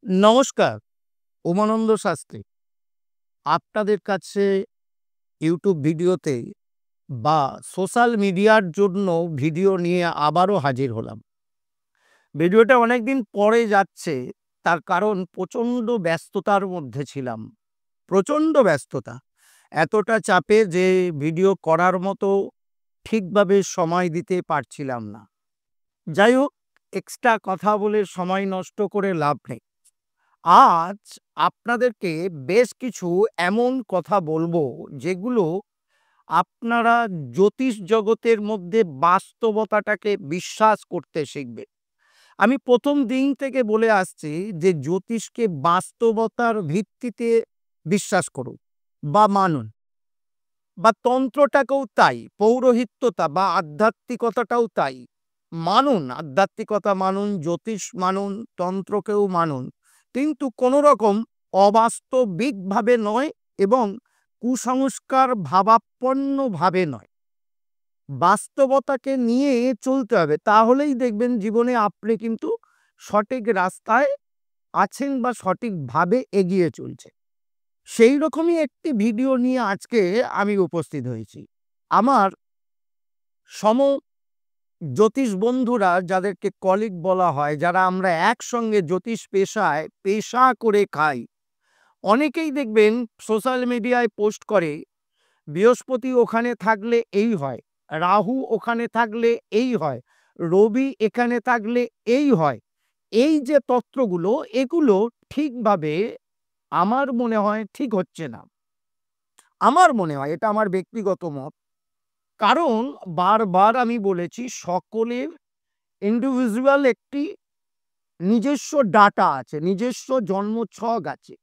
নমস্কার, উমানন্দ শাস্ত্রী। আপনাদের কাছে ইউটিউব ভিডিওতে বা সোশ্যাল মিডিয়ার জন্য ভিডিও নিয়ে আবারও হাজির হলাম। ভিডিওটা অনেকদিন পরে যাচ্ছে, তার কারণ প্রচণ্ড ব্যস্ততার মধ্যে ছিলাম। প্রচণ্ড ব্যস্ততা। এতটা চাপে যে ভিডিও করার মতো ঠিকভাবে সময় দিতে পারছিলাম না। যাই হোক, এক্সট্রা কথা বলে সময় নষ্ট করে লাভ নেই। আজ আপনাদেরকে বেশ কিছু এমন কথা বলবো যেগুলো আপনারা জ্যোতিষ জগতের মধ্যে বাস্তবতাটাকে বিশ্বাস করতে শিখবে। আমি প্রথম দিন থেকে বলে আসছি যে জ্যোতিষকে বাস্তবতার ভিত্তিতে বিশ্বাস করুন বা মানুন, বা তন্ত্রটাকেও তাই, পৌরোহিত্যতা বা আধ্যাত্মিকতাটাও তাই মানুন। আধ্যাত্মিকতা মানুন, জ্যোতিষ মানুন, তন্ত্রকেও মানুন, কিন্তু কোনো রকম অবাস্তবিকভাবে নয় এবং কুসংস্কার ভাবাপন্নভাবে নয়। বাস্তবতাকে নিয়ে চলতে হবে, তাহলেই দেখবেন জীবনে আপনি কিন্তু সঠিক রাস্তায় আছেন বা সঠিকভাবে এগিয়ে চলছে। সেই রকমই একটি ভিডিও নিয়ে আজকে আমি উপস্থিত হয়েছি। আমার সম জ্যোতিষ বন্ধুরা, যাদেরকে কলিগ বলা হয়, যারা আমরা একসঙ্গে জ্যোতিষ পেশা করে খাই, অনেকেই দেখবেন সোশ্যাল মিডিয়ায় পোস্ট করে, বৃহস্পতি ওখানে থাকলে এই হয়, রাহু ওখানে থাকলে এই হয়, রবি এখানে থাকলে এই হয়। এই যে তত্ত্বগুলো, এগুলো ঠিকভাবে আমার মনে হয় ঠিক হচ্ছে না। আমার মনে হয়, এটা আমার ব্যক্তিগত মত, কারণ বারবার আমি বলেছি সকলের ইন্ডিভিজুয়াল একটি নিজস্ব ডাটা আছে, নিজস্ব জন্ম ছক আছে।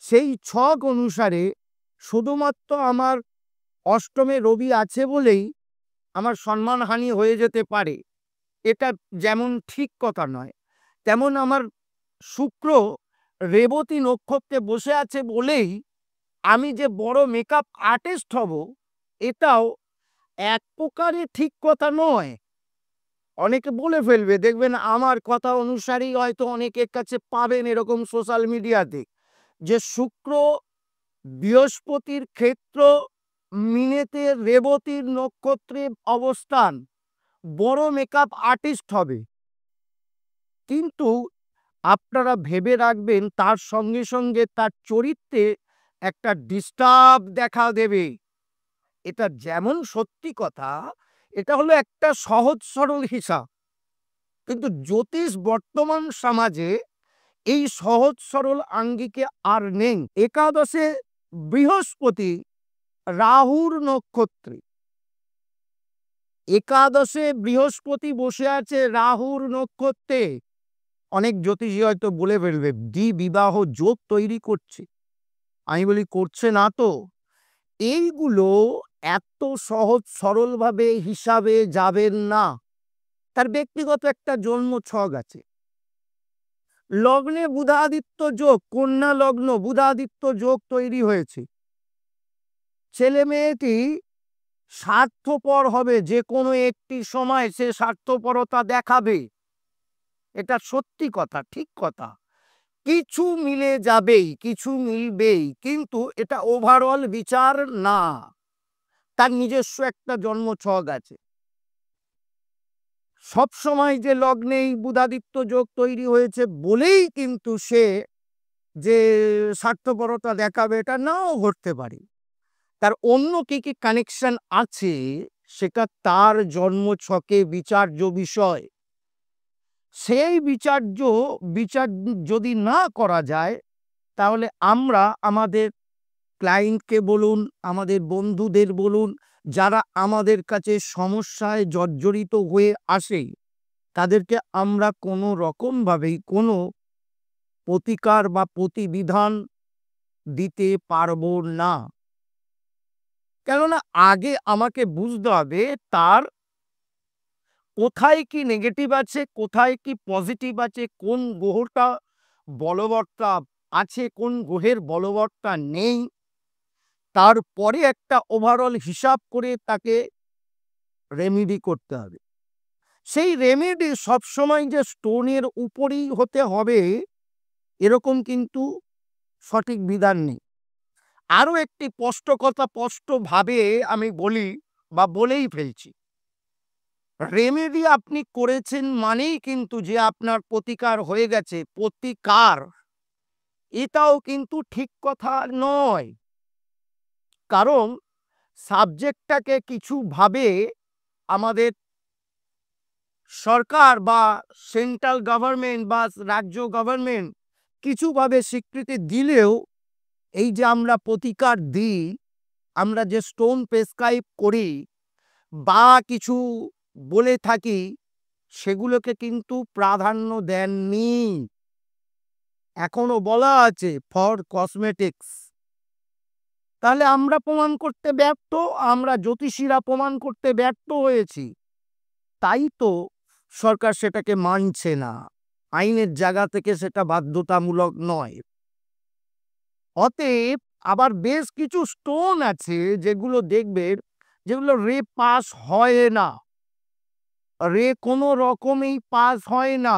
সেই ছক অনুসারে শুধুমাত্র আমার অষ্টমে রবি আছে বলেই আমার সম্মানহানি হয়ে যেতে পারে, এটা যেমন ঠিক কথা নয়, তেমন আমার শুক্র রেবতী নক্ষত্রে বসে আছে বলেই আমি যে বড় মেকআপ আর্টিস্ট হব, এটাও এক প্রকারে ঠিক কথা নয়। অনেকে বলে ফেলবে, দেখবেন আমার কথা অনুসারেই হয়তো অনেকের কাছে পাবেন এরকম সোশ্যাল মিডিয়াতে, যে শুক্র বৃহস্পতির ক্ষেত্র মিনেতে রেবতীর নক্ষত্রে অবস্থান, বড় মেকআপ আর্টিস্ট হবে। কিন্তু আপনারা ভেবে রাখবেন, তার সঙ্গে সঙ্গে তার চরিত্রে একটা ডিস্টার্ব দেখা দেবে। এটা যেমন সত্যি কথা, এটা হলো একটা সহজ সরল হিসাব, কিন্তু জ্যোতিষ বর্তমান সমাজে এই সহজ সরল আঙ্গিকে আর নেই। একাদশে বৃহস্পতি রাহুর নক্ষত্রে, একাদশে বৃহস্পতি বসে আছে রাহুর নক্ষত্রে। অনেক জ্যোতিষী হয়তো বলে ফেলবে বিবাহ যোগ তৈরি করছে। আমি বলি, করছে না তো। এইগুলো এত সহজ সরলভাবে হিসাবে যাবেন না। তার ব্যক্তিগত একটা জন্ম ছক আছে। লগ্নে বুধাদিত্য যোগ, কন্যা লগ্ন, বুধাদিত্য যোগ তৈরি হয়েছে। ছেলে মেয়েটি স্বার্থপর হবে, যে কোনো একটি সময় সে স্বার্থপরতা দেখাবে। এটা সত্যি কথা, ঠিক কথা। কিছু মিলে যাবেই, কিছু মিলবেই, কিন্তু এটা ওভারঅল বিচার না। তার নিজস্ব একটা জন্ম ছক আছে। সব সময় যে লগ্নেই বুধাদিত্য যোগ তৈরি হয়েছে বলেই কিন্তু সে যে স্বার্থপরতা দেখাবে, এটা নাও ঘটতে পারে। তার অন্য কি কি কানেকশন আছে, সেটা তার জন্ম ছকে বিচার্য বিষয়। সেই বিচার যদি না করা যায়, তাহলে আমরা আমাদের ক্লায়েন্টকে বলুন, আমাদের বন্ধুদের বলুন, যারা আমাদের কাছে সমস্যায় জর্জরিত হয়ে আসে, তাদেরকে আমরা কোনো রকমভাবেই কোনো প্রতিকার বা প্রতিবিধান দিতে পারবো না। কেননা আগে আমাকে বুঝতে হবে তার কোথায় কি নেগেটিভ আছে, কোথায় কি পজিটিভ আছে, কোন গ্রহটা বলবৎটা আছে, কোন গ্রহের বলবৎটা নেই। তারপরে একটা ওভারঅল হিসাব করে তাকে রেমেডি করতে হবে। সেই রেমেডি সবসময় যে স্টোনের উপরেই হতে হবে এরকম কিন্তু সঠিক বিধান নেই। আরো একটি স্পষ্ট কথা স্পষ্টভাবে আমি বলি বা বলেই ফেলছি, রেমেডি আপনি করেছেন মানেই কিন্তু যে আপনার প্রতিকার হয়ে গেছে, প্রতিকার এটাও কিন্তু ঠিক কথা নয়। কারণ সাবজেক্টটাকে কিছুভাবে আমাদের সরকার বা সেন্ট্রাল গভর্নমেন্ট বা রাজ্য গভর্নমেন্ট কিছুভাবে স্বীকৃতি দিলেও এই যে আমরা প্রতিকার দিই, আমরা যে স্টোন প্রেসক্রাইব করি বা কিছু বলে থাকি, সেগুলোকে কিন্তু প্রাধান্য দেননি। এখনো বলা আছে ফর কসমেটিক্স। তাহলে আমরা প্রমাণ করতে ব্যর্থ, আমরা জ্যোতিষীরা প্রমাণ করতে ব্যর্থ হয়েছি। তাই তো সরকার সেটাকে মানছে না, আইনের জায়গা থেকে সেটা বাধ্যতামূলক নয়। অতএব আবার বেশ কিছু স্টোন আছে যেগুলো দেখবেন, যেগুলো রে পাস হয় না, রে কোনো রকমেই পাস হয় না।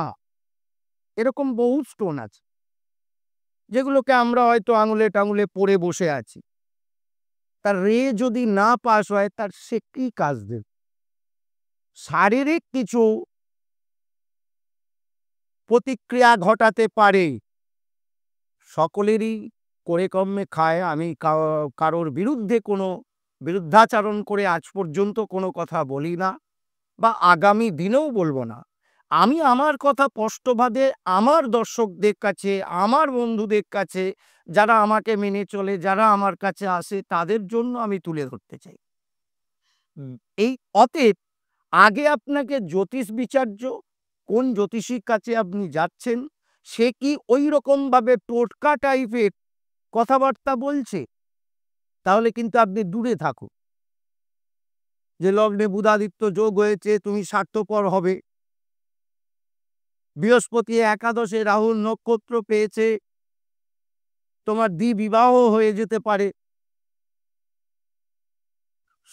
এরকম বহু স্টোন আছে যেগুলোকে আমরা হয়তো আঙুলে টাঙুলে পড়ে বসে আছি, তার রে যদি না পাস হয় তার সে কি কাজ দেবে? শারীরিক কিছু প্রতিক্রিয়া ঘটাতে পারে, সকলেরই করে কর্মে খায়। আমি কারোর বিরুদ্ধে কোনো বিরুদ্ধাচারণ করে আজ পর্যন্ত কোনো কথা বলি না বা আগামী দিনেও বলবো না। আমি আমার কথা স্পষ্টভাবে আমার দর্শকদের কাছে, আমার বন্ধুদের কাছে, যারা আমাকে মেনে চলে, যারা আমার কাছে আসে, তাদের জন্য আমি তুলে ধরতে চাই। এই অতএব আগে আপনাকে জ্যোতিষ বিচার্য, কোন জ্যোতিষীর কাছে আপনি যাচ্ছেন, সে কি ওই রকমভাবে টোটকা টাইপের কথাবার্তা বলছে? তাহলে কিন্তু আপনি দূরে থাকুন। যে লগ্নে বুধাদিত্য যোগ হয়েছে, তুমি স্বার্থপর হবে, বৃহস্পতি একাদশে রাহুর নক্ষত্র পেয়েছে, তোমার দ্বিবিবাহ হয়ে যেতে পারে,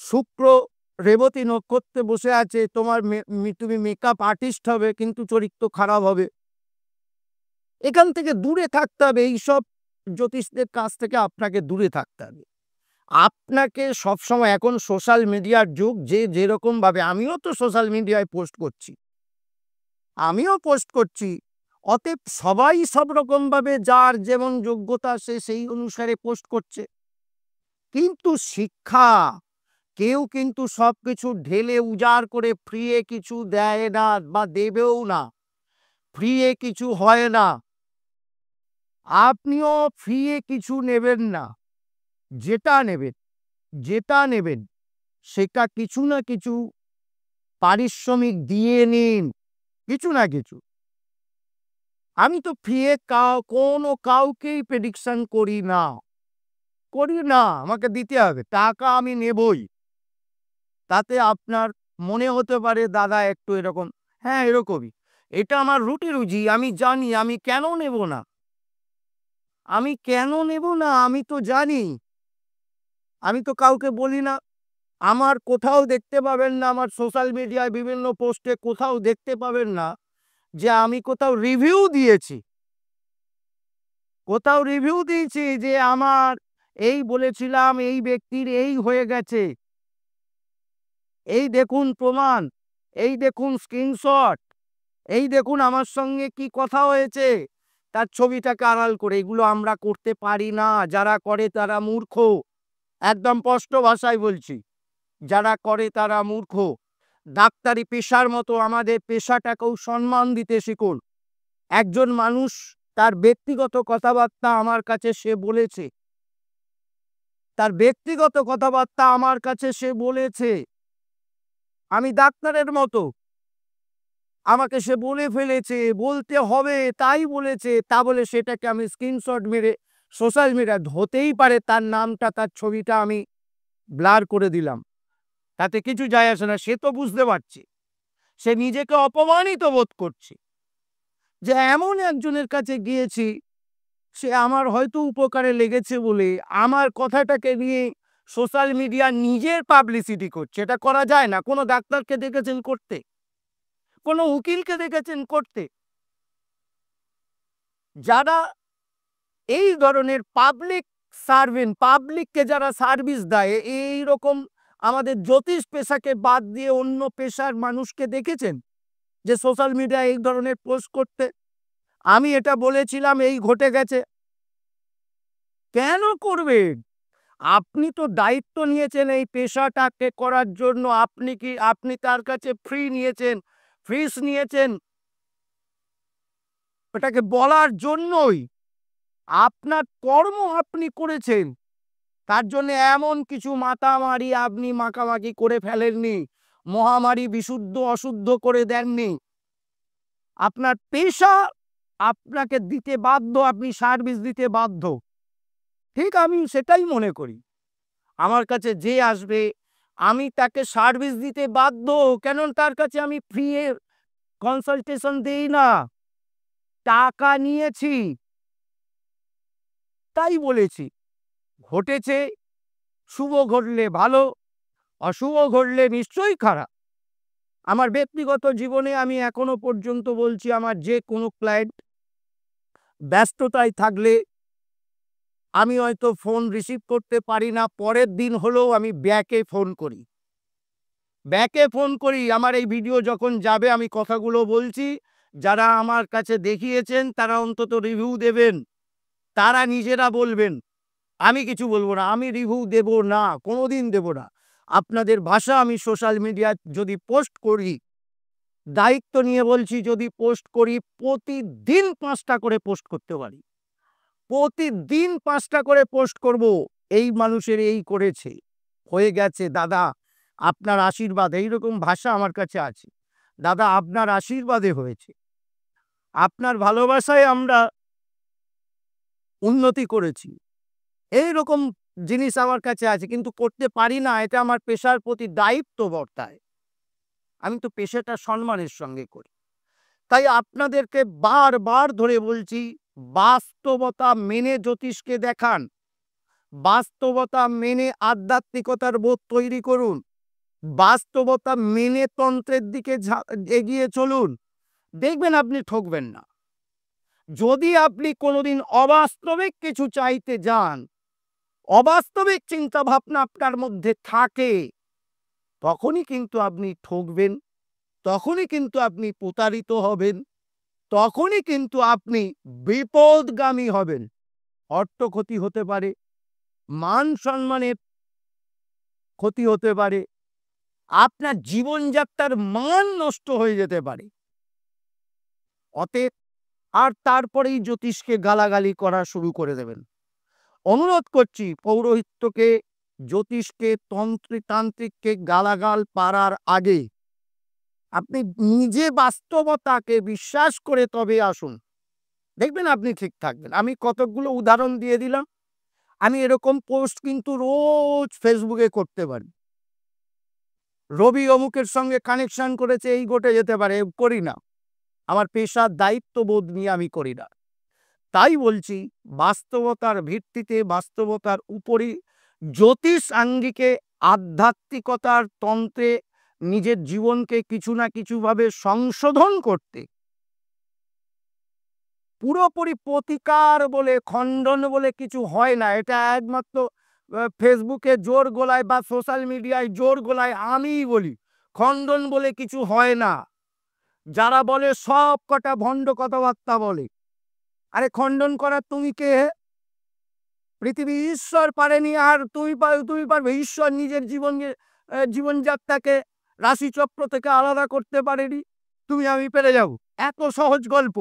শুক্র রেবতী নক্ষত্রে বসে আছে, তোমার তুমি মেকআপ আর্টিস্ট হবে কিন্তু চরিত্র খারাপ হবে। এখান থেকে দূরে থাকতে হবে, এইসব জ্যোতিষদের কাছ থেকে আপনাকে দূরে থাকতে হবে। আপনাকে সবসময়, এখন সোশ্যাল মিডিয়ার যুগ, যে যেরকম ভাবে, আমিও তো সোশ্যাল মিডিয়ায় পোস্ট করছি, আমিও পোস্ট করছি, অতএব সবাই সব রকম ভাবে যার যেমন যোগ্যতা সে সেই অনুসারে পোস্ট করছে। কিন্তু শিক্ষা, কেউ কিন্তু সবকিছু ঢেলে উজাড় করে ফ্রিয়ে কিছু দেয় না বা দেবেও না, ফ্রিয়ে কিছু হয় না। আপনিও ফ্রিয়ে কিছু নেবেন না, যেটা নেবেন, যেটা নেবেন সেটা কিছু না কিছু পারিশ্রমিক দিয়ে নিন, কিছু না কিছু। আমি তো ফ্রিয়ে কোনো কাউকেই প্রেডিকশন করি না, করি না। আমাকে দিতে হবে, টাকা আমি নেবই। তাতে আপনার মনে হতে পারে দাদা একটু এরকম, হ্যাঁ এরকমই, এটা আমার রুটি রুজি, আমি জানি, আমি কেন নেব না, আমি কেন নেব না, আমি তো জানি। আমি তো কাউকে বলি না, আমার কোথাও দেখতে পাবেন না, আমার সোশ্যাল মিডিয়ায় বিভিন্ন পোস্টে কোথাও দেখতে পাবেন না যে আমি কোথাও রিভিউ দিয়েছি, কোথাও রিভিউ দিয়েছি যে আমার এই বলেছিলাম, এই ব্যক্তির এই হয়ে গেছে, এই দেখুন প্রমাণ, এই দেখুন স্ক্রিনশট, এই দেখুন আমার সঙ্গে কি কথা হয়েছে, তার ছবিটাকে আড়াল করে। এগুলো আমরা করতে পারি না, যারা করে তারা মূর্খ, একদম স্পষ্ট ভাষায় বলছি, যারা করে তারা মূর্খ। ডাক্তারি পেশার মতো আমাদের পেশাটাকেও সম্মান দিতে শিখুন। একজন মানুষ তার ব্যক্তিগত কথাবার্তা আমার কাছে সে বলেছে, তার ব্যক্তিগত কথাবার্তা আমার কাছে সে বলেছে, আমি ডাক্তারের মতো, আমাকে সে বলে ফেলেছে, বলতে হবে তাই বলেছে, তা বলে সেটাকে আমি স্ক্রিনশট মেরে সোশ্যাল মিডিয়া, হতেই পারে তার নামটা, তার ছবিটা আমি ব্লার করে দিলাম, তাতে কিছু যায় আসে না। সে তো বুঝতে পারছে, সে নিজেকে অপমানিত বোধ করছে যে এমন একজনের কাছে গিয়েছি, সে আমার হয়তো উপকারে লেগেছে বলে আমার কথাটাকে নিয়ে সোশ্যাল মিডিয়া নিজের পাবলিসিটি করছে। এটা করা যায় না। কোনো ডাক্তারকে দেখেছেন করতে? কোনো উকিলকে দেখেছেন করতে? যারা এই ধরনের পাবলিক সার্ভেন্ট, পাবলিককে যারা সার্ভিস দেয়, এই রকম আমাদের জ্যোতিষ পেশাকে বাদ দিয়ে অন্য পেশার মানুষকে দেখেছেন যে সোশ্যাল মিডিয়ায় এই ধরনের পোস্ট করতে? আমি এটা বলেছিলাম, এই ঘটে গেছে। কেন করবেন? আপনি তো দায়িত্ব নিয়েছেন এই পেশাটাকে করার জন্য। আপনি তার কাছে ফিস নিয়েছেন ওটাকে বলার জন্যই। আপনার কর্ম আপনি করেছেন, তার জন্য এমন কিছু আপনি মাখামাখি করে ফেলেননি, মহামারী বিশুদ্ধ অশুদ্ধ করে দেননি। আপনার পেশা আপনাকে দিতে বাধ্য, আপনি সার্ভিস দিতে বাধ্য। ঠিক, আমি সেটাই মনে করি। আমার কাছে যে আসবে আমি তাকে সার্ভিস দিতে বাধ্য, কেন তার কাছে আমি ফ্রি কনসালটেশন দেই না, টাকা নিয়েছি। তাই বলেছি, ঘটেছে, শুভ ঘটলে ভালো, অশুভ ঘটলে নিশ্চয়ই খারাপ। আমার ব্যক্তিগত জীবনে আমি এখনো পর্যন্ত বলছি, আমার যে কোনো ক্লায়েন্ট ব্যস্ততায় থাকলে আমি হয়তো ফোন রিসিভ করতে পারি না, পরের দিন হলেও আমি ব্যাকে ফোন করি। আমার এই ভিডিও যখন যাবে আমি কথাগুলো বলছি, যারা আমার কাছে দেখিয়েছেন তারা অন্তত রিভিউ দেবেন, তারা নিজেরা বলবেন, আমি কিছু বলবো না। আমি রিভিউ দেব না, কোনোদিন দেব না। আপনাদের ভাষা আমি সোশ্যাল মিডিয়ায় যদি পোস্ট করি, দায়িত্ব নিয়ে বলছি, যদি পোস্ট করি প্রতিদিন 5টা করে পোস্ট করতে পারি, প্রতিদিন 5টা করে পোস্ট করব। এই মানুষের এই করেছে, হয়ে গেছে দাদা, আপনার আশীর্বাদ, এইরকম ভাষা আমার কাছে আছে। দাদা আপনার আশীর্বাদে হয়েছে, আপনার ভালোবাসায় আমরা উন্নতি করেছি, এই রকম জিনিস আমার কাছে আছে, কিন্তু করতে পারি না। এটা আমার পেশার প্রতি দায়িত্ব বর্তায়। আমি তো পেশাটা সম্মানের সঙ্গে করি। তাই আপনাদেরকে বারবার ধরে বলছি, বাস্তবতা মেনে জ্যোতিষকে দেখান, বাস্তবতা মেনে আধ্যাত্মিকতার বোধ তৈরি করুন, বাস্তবতা মেনে তন্ত্রের দিকে এগিয়ে চলুন। দেখবেন আপনি ঠকবেন না। যদি আপনি কোনোদিন অবাস্তবিক কিছু চাইতে যান, অবাস্তবিক চিন্তা ভাবনা আপনার মধ্যে থাকে, তখনই কিন্তু আপনি ঠকবেন, তখনই কিন্তু আপনি প্রতারিত হবেন, তখনই কিন্তু আপনি বিপদগামী হবেন। অর্থ ক্ষতি হতে পারে, মান সম্মানের ক্ষতি হতে পারে, আপনার জীবনযাত্রার মান নষ্ট হয়ে যেতে পারে। অতএব আর তারপরেই জ্যোতিষকে গালাগালি করা শুরু করে দেবেন। অনুরোধ করছি, পৌরোহিত্যকে, জ্যোতিষকে, তান্ত্রিককে গালাগাল পারার আগে আপনি নিজে বাস্তবতাকে বিশ্বাস করে তবে আসুন, দেখবেন আপনি ঠিক থাকবেন। আমি কতকগুলো উদাহরণ দিয়ে দিলাম। আমি এরকম পোস্ট কিন্তু রোজ ফেসবুকে করতে পারি। রবি অমুকের সঙ্গে কানেকশন করেছে, এই ঘটে যেতে পারে, করি না। আমার পেশার দায়িত্ববোধ নিয়ে আমি করি না। তাই বলছি, বাস্তবতার ভিত্তিতে, বাস্তবতার উপরই জ্যোতিষ আঙ্গিকে, আধ্যাত্মিকতার তন্ত্রে নিজের জীবনকে কিছু না কিছুভাবে সংশোধন করতে, পুরোপুরি প্রতিকার বলে, খণ্ডন বলে কিছু হয় না। এটা একমাত্র ফেসবুকে জোর গলায় বা সোশ্যাল মিডিয়ায় জোর গলায় আমিই বলি, খণ্ডন বলে কিছু হয় না। যারা বলে সব কটা ভণ্ড কথাবার্তা বলে। আরে খণ্ডন করার তুমি কে? পৃথিবী ঈশ্বর পারেনি, আর তুমি পারবে? ঈশ্বর নিজের জীবনযাত্রাকে রাশিচক্র থেকে আলাদা করতে পারেনি, তুমি আমি পেরে যাব? এত সহজ গল্প।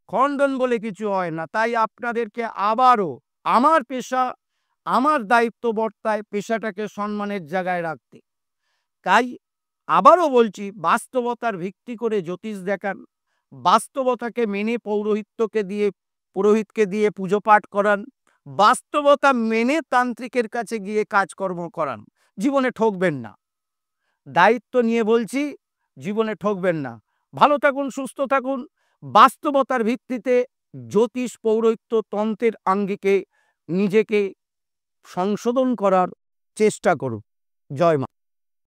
খণ্ডন বলে কিছু হয় না। তাই আপনাদেরকে আবারও, আমার পেশা, আমার দায়িত্ব বর্তায় পেশাটাকে সম্মানের জায়গায় রাখতে। তাই আবারও বলছি, বাস্তবতার ভিত্তি করে জ্যোতিষ দেখান, বাস্তবতাকে মেনে পুরোহিতকে দিয়ে পুজো পাঠ করান, বাস্তবতা মেনে তান্ত্রিকের কাছে গিয়ে কাজকর্ম করান। জীবনে ঠকবেন না, দায়িত্ব নিয়ে বলছি, জীবনে ঠকবেন না। ভালো থাকুন, সুস্থ থাকুন, বাস্তবতার ভিত্তিতে জ্যোতিষ, পৌরোহিত্য, তন্ত্রের আঙ্গিকে নিজেকে সংশোধন করার চেষ্টা করুন। জয় মা।